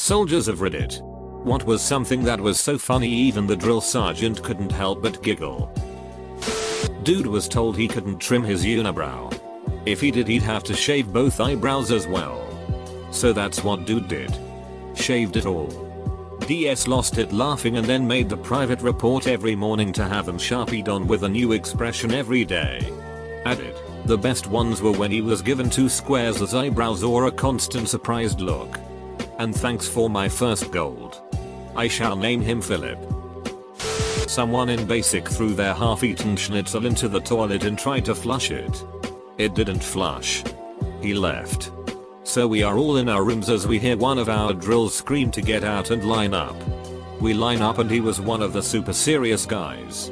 Soldiers of Reddit. What was something that was so funny even the drill sergeant couldn't help but giggle? Dude was told he couldn't trim his unibrow. If he did, he'd have to shave both eyebrows as well. So that's what dude did. Shaved it all. DS lost it laughing and then made the private report every morning to have him sharpied on with a new expression every day. Added, the best ones were when he was given 2 squares as eyebrows or a constant surprised look. And thanks for my first gold. I shall name him Philip. Someone in basic threw their half-eaten schnitzel into the toilet and tried to flush it. It didn't flush. He left. So we are all in our rooms as we hear one of our drills scream to get out and line up. We line up and he was one of the super serious guys.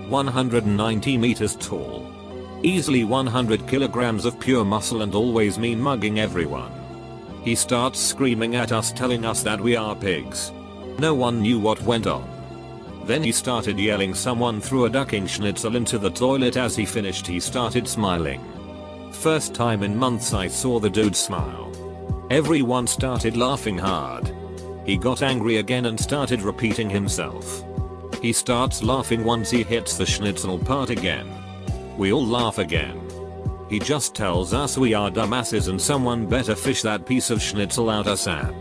190 meters tall. Easily 100 kilograms of pure muscle and always mean mugging everyone. He starts screaming at us telling us that we are pigs. No one knew what went on. Then he started yelling someone threw a ducking schnitzel into the toilet. As he finished he started smiling. First time in months I saw the dude smile. Everyone started laughing hard. He got angry again and started repeating himself. He starts laughing once he hits the schnitzel part again. We all laugh again. He just tells us we are dumbasses and someone better fish that piece of schnitzel out ASAP.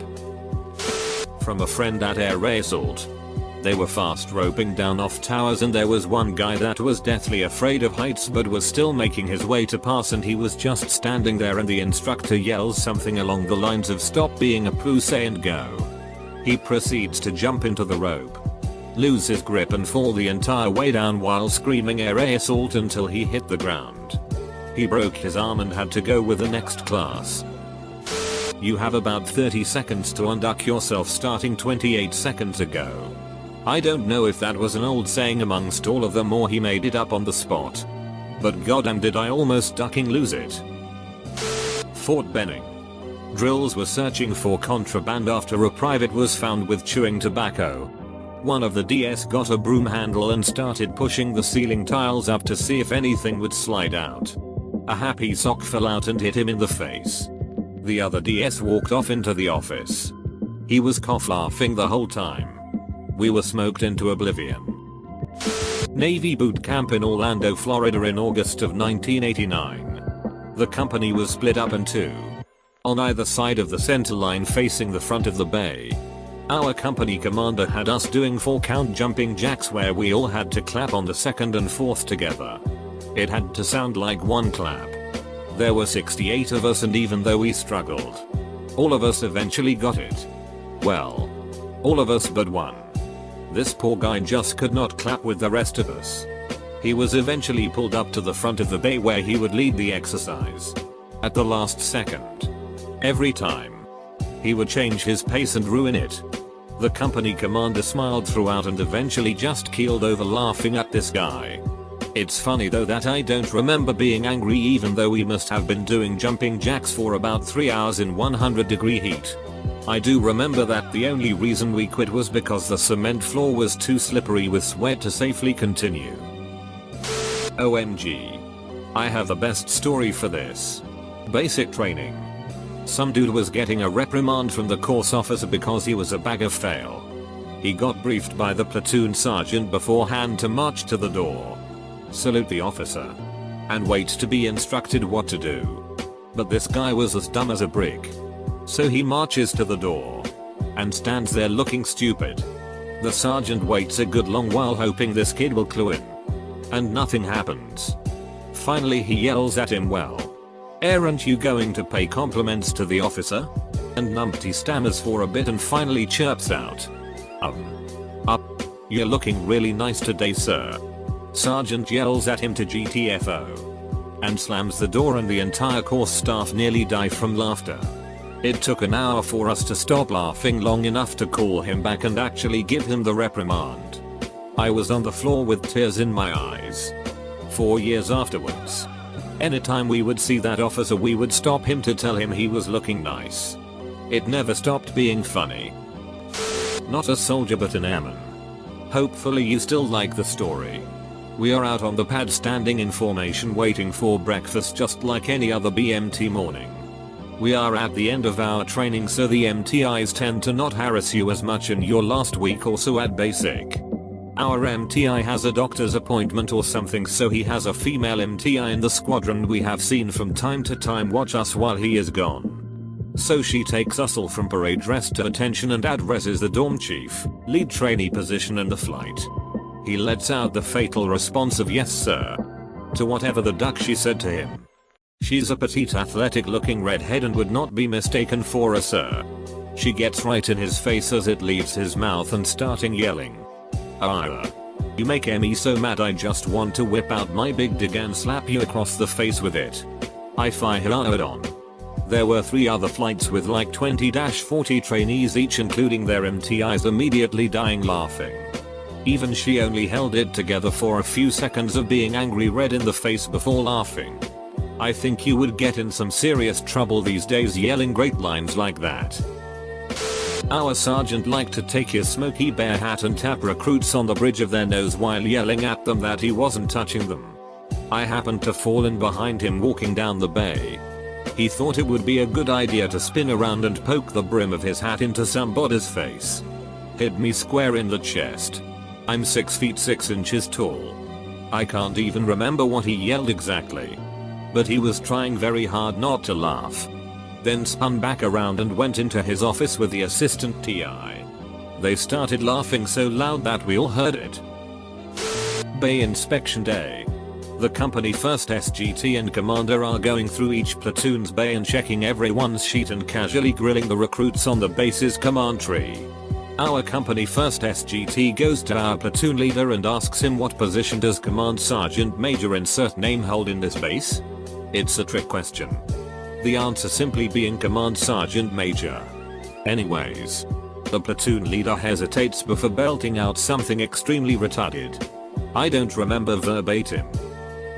From a friend at Air Assault. They were fast roping down off towers and there was one guy that was deathly afraid of heights but was still making his way to pass, and he was just standing there and the instructor yells something along the lines of stop being a pussy and go. He proceeds to jump into the rope, lose his grip and fall the entire way down while screaming Air Assault until he hit the ground. He broke his arm and had to go with the next class. You have about 30 seconds to unduck yourself starting 28 seconds ago. I don't know if that was an old saying amongst all of them or he made it up on the spot. But goddamn did I almost ducking lose it. Fort Benning. Drills were searching for contraband after a private was found with chewing tobacco. One of the DS got a broom handle and started pushing the ceiling tiles up to see if anything would slide out. A happy sock fell out and hit him in the face. The other DS walked off into the office. He was cough laughing the whole time. We were smoked into oblivion. Navy boot camp in Orlando, Florida in August of 1989. The company was split up in 2. On either side of the center line facing the front of the bay. Our company commander had us doing 4 count jumping jacks where we all had to clap on the 2nd and 4th together. It had to sound like one clap. There were 68 of us and even though we struggled, all of us eventually got it. Well, all of us but one. This poor guy just could not clap with the rest of us. He was eventually pulled up to the front of the bay where he would lead the exercise. At the last second. Every time. He would change his pace and ruin it. The company commander smiled throughout and eventually just keeled over laughing at this guy. It's funny though that I don't remember being angry even though we must have been doing jumping jacks for about 3 hours in 100-degree heat. I do remember that the only reason we quit was because the cement floor was too slippery with sweat to safely continue. OMG. I have the best story for this. Basic training. Some dude was getting a reprimand from the course officer because he was a bag of fail. He got briefed by the platoon sergeant beforehand to march to the door, salute the officer, and wait to be instructed what to do. But this guy was as dumb as a brick. So he marches to the door and stands there looking stupid. The sergeant waits a good long while hoping this kid will clue in. And nothing happens. Finally he yells at him, well, aren't you going to pay compliments to the officer? And numpty stammers for a bit and finally chirps out, you're looking really nice today, sir. Sergeant yells at him to GTFO and slams the door and the entire course staff nearly die from laughter. It took an hour for us to stop laughing long enough to call him back and actually give him the reprimand. I was on the floor with tears in my eyes. 4 years afterwards. Anytime we would see that officer we would stop him to tell him he was looking nice. It never stopped being funny. Not a soldier but an airman. Hopefully you still like the story. We are out on the pad standing in formation waiting for breakfast just like any other BMT morning. We are at the end of our training, so the MTIs tend to not harass you as much in your last week or so at basic. Our MTI has a doctor's appointment or something, so he has a female MTI in the squadron we have seen from time to time watch us while he is gone. So she takes us all from parade dress to attention and addresses the dorm chief, lead trainee position in the flight. He lets out the fatal response of yes sir to whatever the duck she said to him. She's a petite athletic looking redhead and would not be mistaken for a sir. She gets right in his face as it leaves his mouth and starting yelling. You make me so mad I just want to whip out my big dig and slap you across the face with it. I fired on. There were 3 other flights with like 20-40 trainees each, including their MTIs, immediately dying laughing. Even she only held it together for a few seconds of being angry red in the face before laughing. I think you would get in some serious trouble these days yelling great lines like that. Our sergeant liked to take his Smokey Bear hat and tap recruits on the bridge of their nose while yelling at them that he wasn't touching them. I happened to fall in behind him walking down the bay. He thought it would be a good idea to spin around and poke the brim of his hat into somebody's face. Hit me square in the chest. I'm 6 feet 6 inches tall. I can't even remember what he yelled exactly. But he was trying very hard not to laugh. Then spun back around and went into his office with the assistant TI. They started laughing so loud that we all heard it. Bay inspection day. The company first SGT and commander are going through each platoon's bay and checking everyone's sheet and casually grilling the recruits on the base's command tree. Our company first SGT goes to our platoon leader and asks him what position does Command Sergeant Major insert name hold in this base? It's a trick question. The answer simply being Command Sergeant Major. Anyways, the platoon leader hesitates before belting out something extremely retarded. I don't remember verbatim,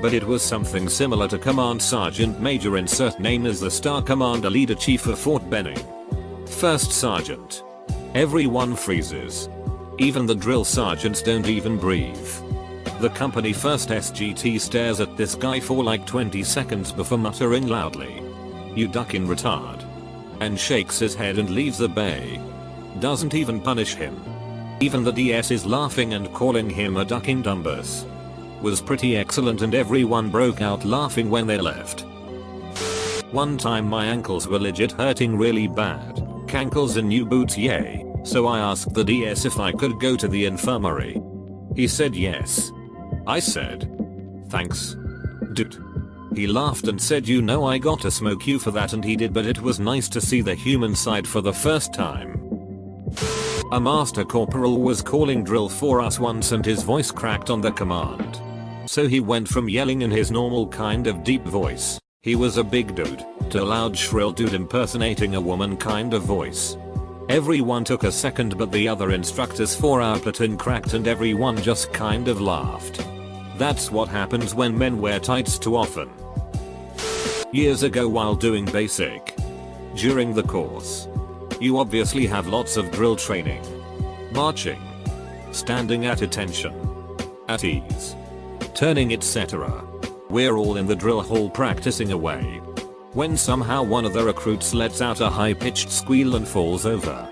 but it was something similar to Command Sergeant Major insert name as the Star Commander Leader Chief of Fort Benning. First Sergeant. Everyone freezes. Even the drill sergeants don't even breathe. The company first SGT stares at this guy for like 20 seconds before muttering loudly, "You ducking retard," and shakes his head and leaves the bay. Doesn't even punish him. Even the DS is laughing and calling him a ducking dumbus. Was pretty excellent and everyone broke out laughing when they left. One time my ankles were legit hurting really bad. Cankles and new boots yay, so I asked the DS if I could go to the infirmary. He said yes. I said, "Thanks, dude." He laughed and said, "You know I gotta smoke you for that," and he did, but it was nice to see the human side for the first time. A master corporal was calling drill for us once and his voice cracked on the command. So he went from yelling in his normal kind of deep voice, he was a big dude, to a loud shrill dude impersonating a woman kind of voice. Everyone took a second, but the other instructors for our platoon cracked and everyone just kind of laughed. That's what happens when men wear tights too often. Years ago while doing basic, during the course, you obviously have lots of drill training. Marching, standing at attention, at ease, turning, etc. We're all in the drill hall practicing away, when somehow one of the recruits lets out a high-pitched squeal and falls over.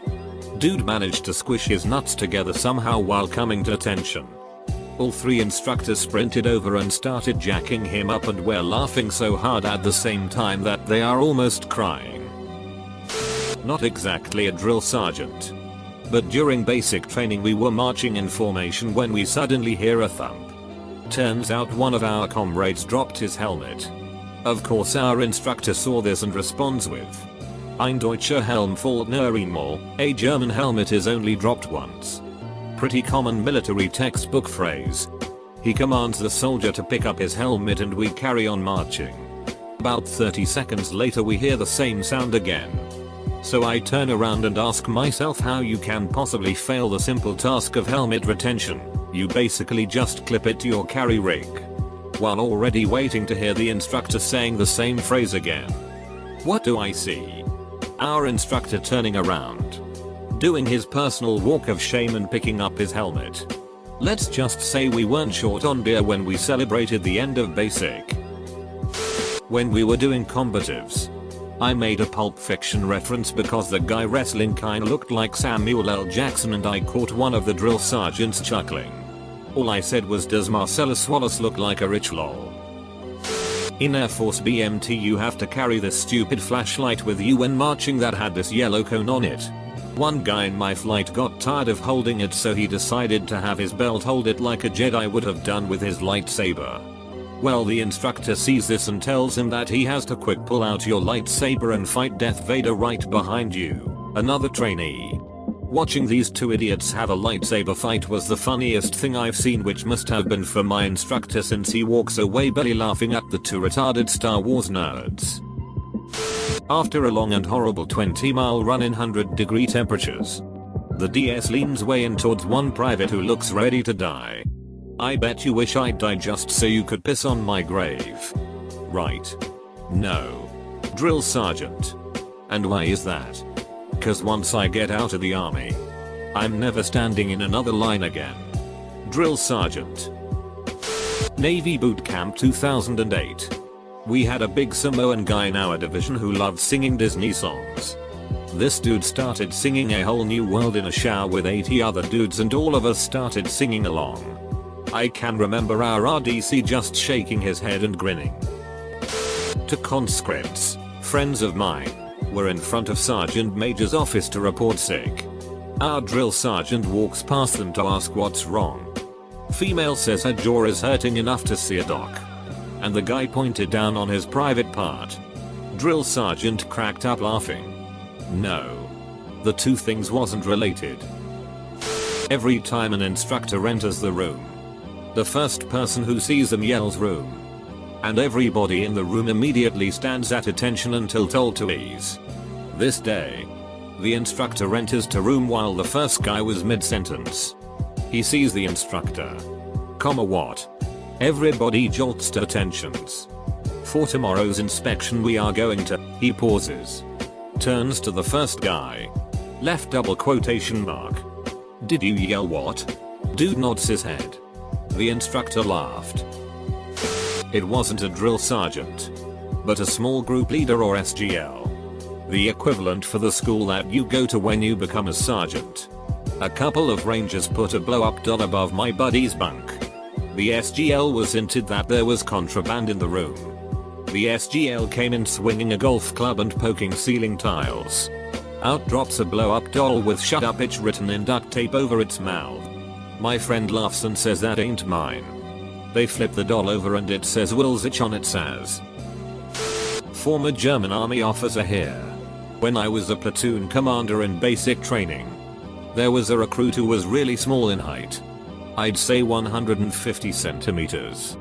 Dude managed to squish his nuts together somehow while coming to attention. All 3 instructors sprinted over and started jacking him up, and we're laughing so hard at the same time that they are almost crying. Not exactly a drill sergeant, but during basic training we were marching in formation when we suddenly hear a thump. Turns out one of our comrades dropped his helmet. Of course our instructor saw this and responds with, "Ein deutscher Helm fällt nur einmal, a German helmet is only dropped once." Pretty common military textbook phrase. He commands the soldier to pick up his helmet and we carry on marching. About 30 seconds later we hear the same sound again. So I turn around and ask myself how you can possibly fail the simple task of helmet retention. You basically just clip it to your carry rig. While already waiting to hear the instructor saying the same phrase again. What do I see? Our instructor turning around, doing his personal walk of shame and picking up his helmet. Let's just say we weren't short on beer when we celebrated the end of basic. When we were doing combatives, I made a Pulp Fiction reference because the guy wrestling kinda looked like Samuel L. Jackson and I caught one of the drill sergeants chuckling. All I said was, does Marcellus Wallace look like a rich lol? In Air Force BMT you have to carry this stupid flashlight with you when marching that had this yellow cone on it. One guy in my flight got tired of holding it, so he decided to have his belt hold it like a Jedi would have done with his lightsaber. Well, the instructor sees this and tells him that he has to quick pull out your lightsaber and fight Darth Vader right behind you, another trainee. Watching these two idiots have a lightsaber fight was the funniest thing I've seen, which must have been for my instructor since he walks away belly laughing at the two retarded Star Wars nerds. After a long and horrible 20-mile run in 100-degree temperatures, the DS leans way in towards one private who looks ready to die. I bet you wish I'd die just so you could piss on my grave. Right. No. Drill sergeant. And why is that? Cause once I get out of the army, I'm never standing in another line again. Drill sergeant. Navy Boot Camp 2008. We had a big Samoan guy in our division who loved singing Disney songs. This dude started singing A Whole New World in a shower with 80 other dudes and all of us started singing along. I can remember our RDC just shaking his head and grinning. To conscripts, friends of mine, were in front of Sergeant Major's office to report sick. Our drill sergeant walks past them to ask what's wrong. Female says her jaw is hurting enough to see a doc. And the guy pointed down on his private part. Drill sergeant cracked up laughing. No. The two things wasn't related. Every time an instructor enters the room, the first person who sees them yells room. And everybody in the room immediately stands at attention until told to ease. This day, the instructor enters to room while the first guy was mid-sentence. He sees the instructor. What? Everybody jolts to attentions. For tomorrow's inspection we are going to, he pauses. Turns to the first guy. Left double quotation mark. Did you yell what? Dude nods his head. The instructor laughed. It wasn't a drill sergeant, but a small group leader or SGL. The equivalent for the school that you go to when you become a sergeant. A couple of rangers put a blow up doll above my buddy's bunk. The SGL was hinted that there was contraband in the room. The SGL came in swinging a golf club and poking ceiling tiles. Out drops a blow up doll with "shut up itch" written in duct tape over its mouth. My friend laughs and says that ain't mine. They flip the doll over and it says "Will's itch" on it says. Former German army officer here. When I was a platoon commander in basic training, there was a recruit who was really small in height. I'd say 150 centimeters.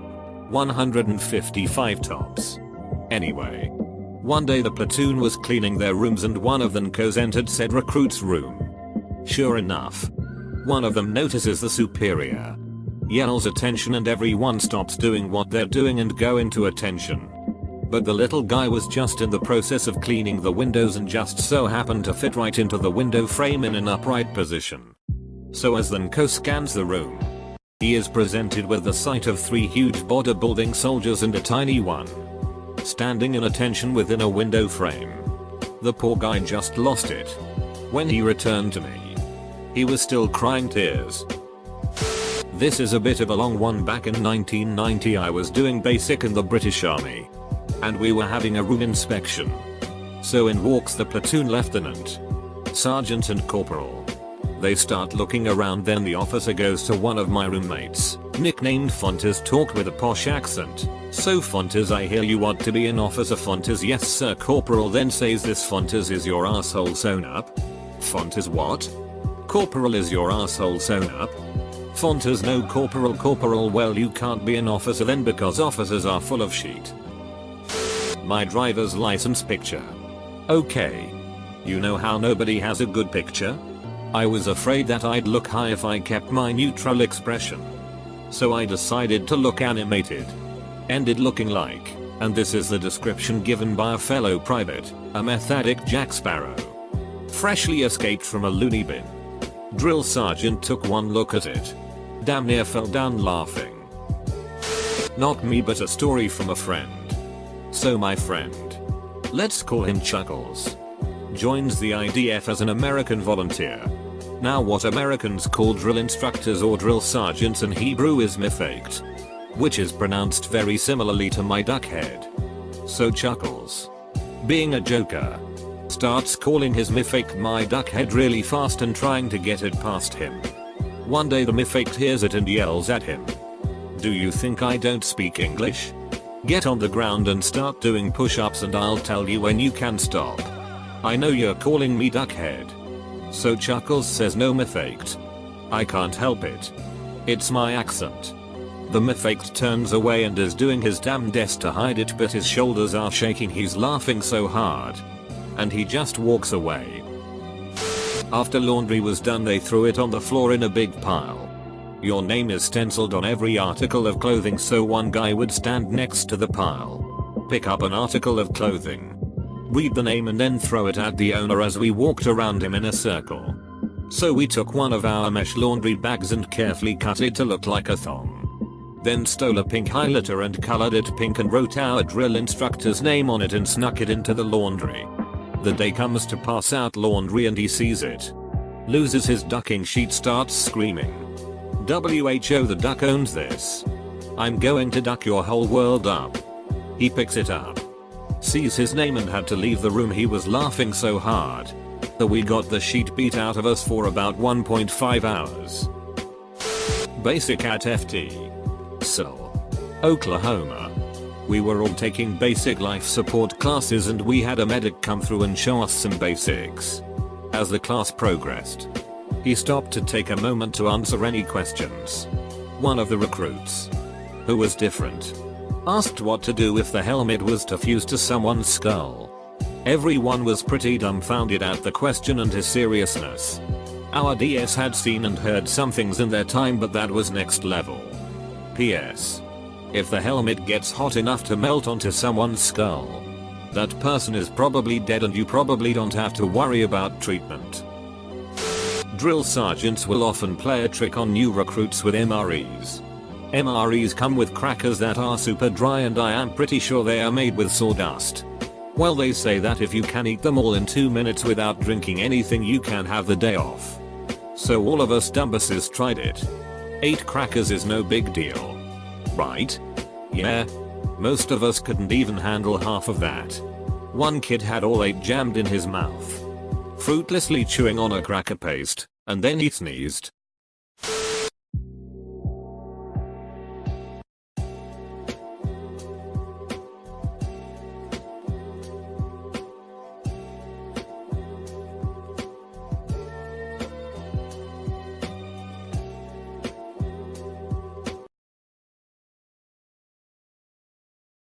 155 tops. Anyway, one day the platoon was cleaning their rooms and one of them entered said recruit's room. Sure enough, one of them notices the superior, yells attention, and everyone stops doing what they're doing and go into attention. But the little guy was just in the process of cleaning the windows and just so happened to fit right into the window frame in an upright position. So as the scans the room, he is presented with the sight of 3 huge bodybuilding soldiers and a tiny one standing in attention within a window frame. The poor guy just lost it. When he returned to me, he was still crying tears. This is a bit of a long one. Back in 1990 I was doing basic in the British Army, and we were having a room inspection. So in walks the platoon lieutenant, sergeant and corporal. They start looking around, then the officer goes to one of my roommates, nicknamed Fontes, talked with a posh accent. "So Fontes, I hear you want to be an officer." Fontes: "Yes sir." Corporal then says this: "Fontes, is your asshole sewn up?" Fontes: "What?" Corporal: "Is your asshole sewn up?" Fontes: "No corporal." Corporal: "Well, you can't be an officer then because officers are full of shit." My driver's license picture. Okay. You know how nobody has a good picture? I was afraid that I'd look high if I kept my neutral expression. So I decided to look animated. Ended looking like, and this is the description given by a fellow private, a meth addict Jack Sparrow. Freshly escaped from a loony bin. Drill sergeant took one look at it. Damn near fell down laughing. Not me, but a story from a friend. So my friend Let's call him Chuckles. Joins the IDF as an American volunteer. Now what Americans call drill instructors or drill sergeants in Hebrew is mifaked, which is pronounced very similarly to my duckhead. So Chuckles, being a joker, starts calling his mifake my duckhead really fast and trying to get it past him. One day the mifake hears it and yells at him, "Do you think I don't speak English? Get on the ground and start doing push-ups and I'll tell you when you can stop. I know you're calling me duckhead." So Chuckles says, "No mifaked. I can't help it. It's my accent." The mifaked turns away and is doing his damnedest to hide it, but his shoulders are shaking, he's laughing so hard. And he just walks away. After laundry was done, they threw it on the floor in a big pile. Your name is stenciled on every article of clothing, so one guy would stand next to the pile, pick up an article of clothing, read the name and then throw it at the owner as we walked around him in a circle. So we took one of our mesh laundry bags and carefully cut it to look like a thong. Then stole a pink highlighter and colored it pink and wrote our drill instructor's name on it and snuck it into the laundry. The day comes to pass out laundry and he sees it, loses his ducking sheet, starts screaming, "WHO, the duck owns this. I'm going to duck your whole world up." He picks it up, sees his name and had to leave the room. He was laughing so hard that we got the sheet beat out of us for about 1.5 hours. Basic at FT. So, Oklahoma. We were all taking basic life support classes and we had a medic come through and show us some basics. As the class progressed, he stopped to take a moment to answer any questions. One of the recruits, who was different, asked what to do if the helmet was to fuse to someone's skull. Everyone was pretty dumbfounded at the question and his seriousness. Our DS had seen and heard some things in their time, but that was next level. PS. If the helmet gets hot enough to melt onto someone's skull, that person is probably dead and you probably don't have to worry about treatment. Drill sergeants will often play a trick on new recruits with MREs. MREs come with crackers that are super dry and I am pretty sure they are made with sawdust. Well, they say that if you can eat them all in 2 minutes without drinking anything, you can have the day off. So all of us dumbasses tried it. 8 crackers is no big deal, right? Yeah. Most of us couldn't even handle half of that. One kid had all 8 jammed in his mouth, fruitlessly chewing on a cracker paste, and then he sneezed.